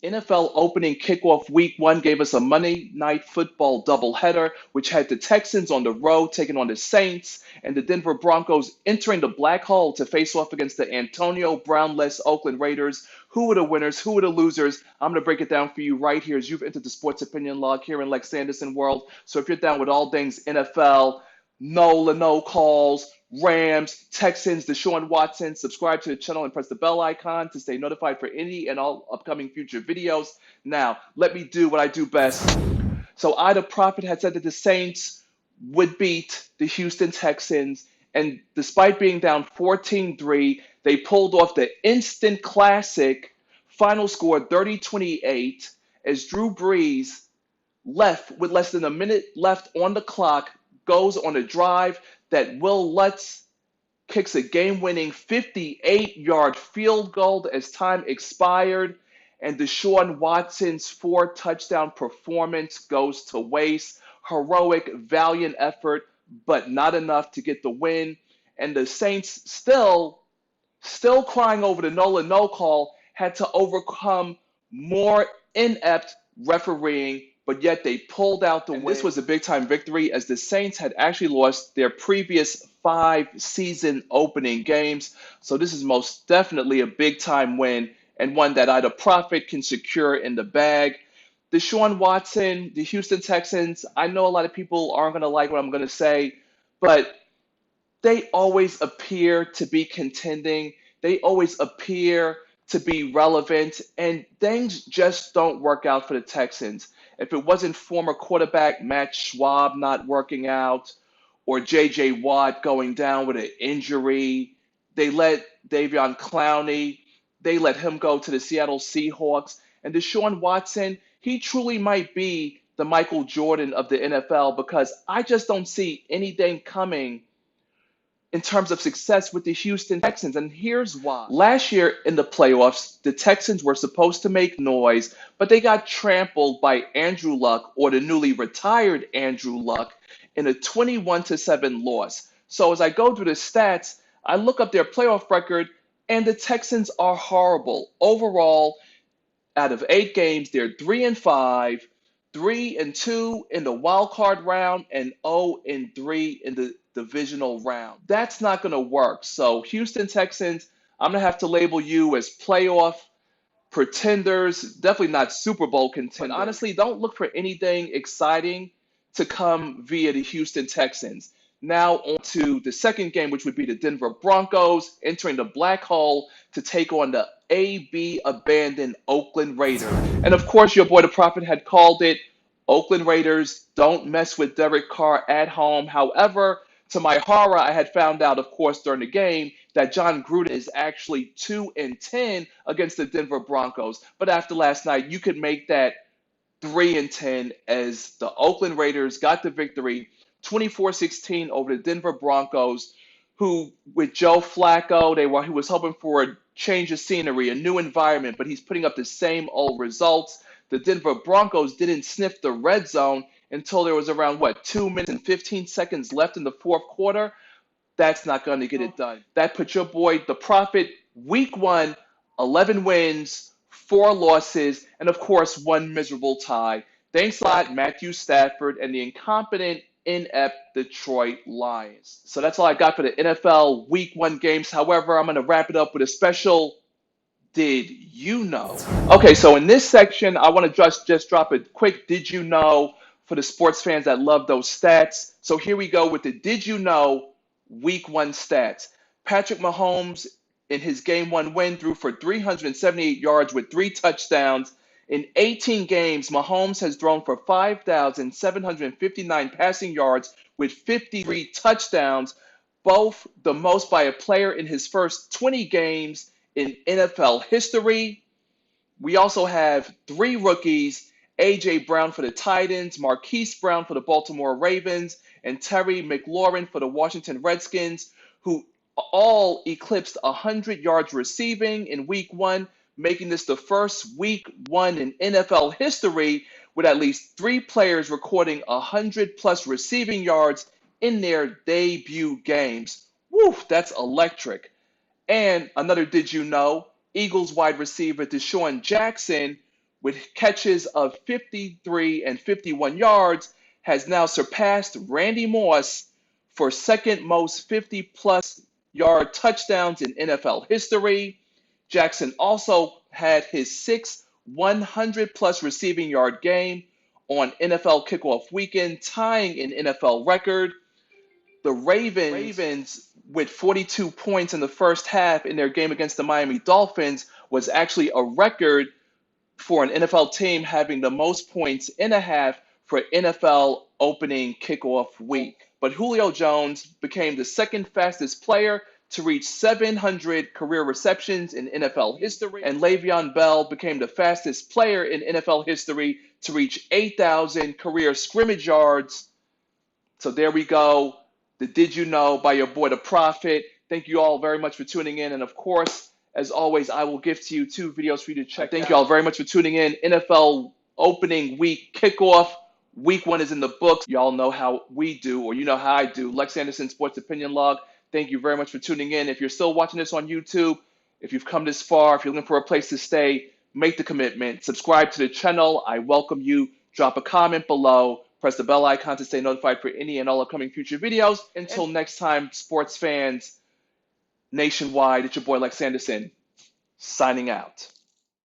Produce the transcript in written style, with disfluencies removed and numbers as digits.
NFL opening kickoff week one gave us a Monday night football doubleheader, which had the Texans on the road taking on the Saints and the Denver Broncos entering the black hole to face off against the Antonio Brown-less Oakland Raiders. Who were the winners? Who were the losers? I'm going to break it down for you right here as you've entered the Sports Opinion Log here in LexAnderson world. So if you're down with all things NFL, no calls, Rams, Texans, DeShaun Watson. Subscribe to the channel and press the bell icon to stay notified for any and all upcoming future videos. Now, let me do what I do best. So Ida Prophet had said that the Saints would beat the Houston Texans, and despite being down 14-3, they pulled off the instant classic final score 30-28 as Drew Brees left with less than a minute left on the clock, goes on a drive that Will Lutz kicks a game-winning 58-yard field goal as time expired, and DeShaun Watson's 4-touchdown performance goes to waste. Heroic, valiant effort, but not enough to get the win. And the Saints still crying over the no call, had to overcome more inept refereeing, but yet they pulled out the win. This was a big-time victory as the Saints had actually lost their previous 5 season opening games. So this is most definitely a big-time win and one that either Prophet can secure in the bag. DeShaun Watson, the Houston Texans, I know a lot of people aren't going to like what I'm going to say, but they always appear to be contending. They always appear to be relevant, and things just don't work out for the Texans. If it wasn't former quarterback Matt Schwab not working out or J.J. Watt going down with an injury, they let Davion Clowney, they let him go to the Seattle Seahawks. And DeShaun Watson, he truly might be the Michael Jordan of the NFL because I just don't see anything coming in terms of success with the Houston Texans, and here's why. Last year in the playoffs, the Texans were supposed to make noise, but they got trampled by Andrew Luck, or the newly retired Andrew Luck, in a 21-7 loss. So as I go through the stats, I look up their playoff record, and the Texans are horrible. Overall, out of 8 games, they're 3-5, 3-2 in the wild card round, and 0-3 in the divisional round. That's not going to work. So Houston Texans, I'm going to have to label you as playoff pretenders, definitely not Super Bowl contenders. But honestly, don't look for anything exciting to come via the Houston Texans. Now on to the second game, which would be the Denver Broncos entering the black hole to take on the AB abandoned Oakland Raiders. And of course, your boy the Prophet had called it. Oakland Raiders don't mess with Derek Carr at home. However, to my horror, I had found out, of course, during the game that John Gruden is actually 2-10 against the Denver Broncos. But after last night, you could make that 3-10 as the Oakland Raiders got the victory 24-16 over the Denver Broncos, who with Joe Flacco, he was hoping for a change of scenery, a new environment, but he's putting up the same old results. The Denver Broncos didn't sniff the red zone until there was around, 2 minutes and 15 seconds left in the fourth quarter. That's not going to get it done. That put your boy, the Prophet, week 1, 11 wins, 4 losses, and of course, 1 miserable tie. Thanks a lot, Matthew Stafford and the incompetent, inept Detroit Lions. So that's all I got for the NFL week 1 games. However, I'm going to wrap it up with a special Did You Know? Okay, so in this section, I want to just drop a quick Did You Know for the sports fans that love those stats. So here we go with the Did You Know week 1 stats. Patrick Mahomes in his game 1 win threw for 378 yards with 3 touchdowns. In 18 games, Mahomes has thrown for 5,759 passing yards with 53 touchdowns, both the most by a player in his first 20 games in NFL history. We also have 3 rookies, A.J. Brown for the Titans, Marquise Brown for the Baltimore Ravens, and Terry McLaurin for the Washington Redskins, who all eclipsed 100 yards receiving in week 1, making this the first week 1 in NFL history with at least 3 players recording 100-plus receiving yards in their debut games. Woo, that's electric. And another Did You Know, Eagles wide receiver Deshaun Jackson with catches of 53 and 51 yards, has now surpassed Randy Moss for second most 50-plus yard touchdowns in NFL history. Jackson also had his sixth 100-plus receiving yard game on NFL kickoff weekend, tying an NFL record. The Ravens, with 42 points in the first half in their game against the Miami Dolphins, was actually a record for an NFL team having the most points in a half for NFL opening kickoff week. But Julio Jones became the second fastest player to reach 700 career receptions in NFL history, and Le'Veon Bell became the fastest player in NFL history to reach 8,000 career scrimmage yards. So there we go. The Did You Know by your boy, The Prophet. Thank you all very much for tuning in. And of course, as always, I will gift you 2 videos for you to check out. Thank you all very much for tuning in. NFL opening week kickoff. Week 1 is in the books. Y'all know how we do, or you know how I do. LexAnderson Sports Opinion Log. Thank you very much for tuning in. If you're still watching this on YouTube, if you've come this far, if you're looking for a place to stay, make the commitment. Subscribe to the channel. I welcome you. Drop a comment below. Press the bell icon to stay notified for any and all upcoming future videos. Until next time, sports fans nationwide, it's your boy LexAnderson, signing out.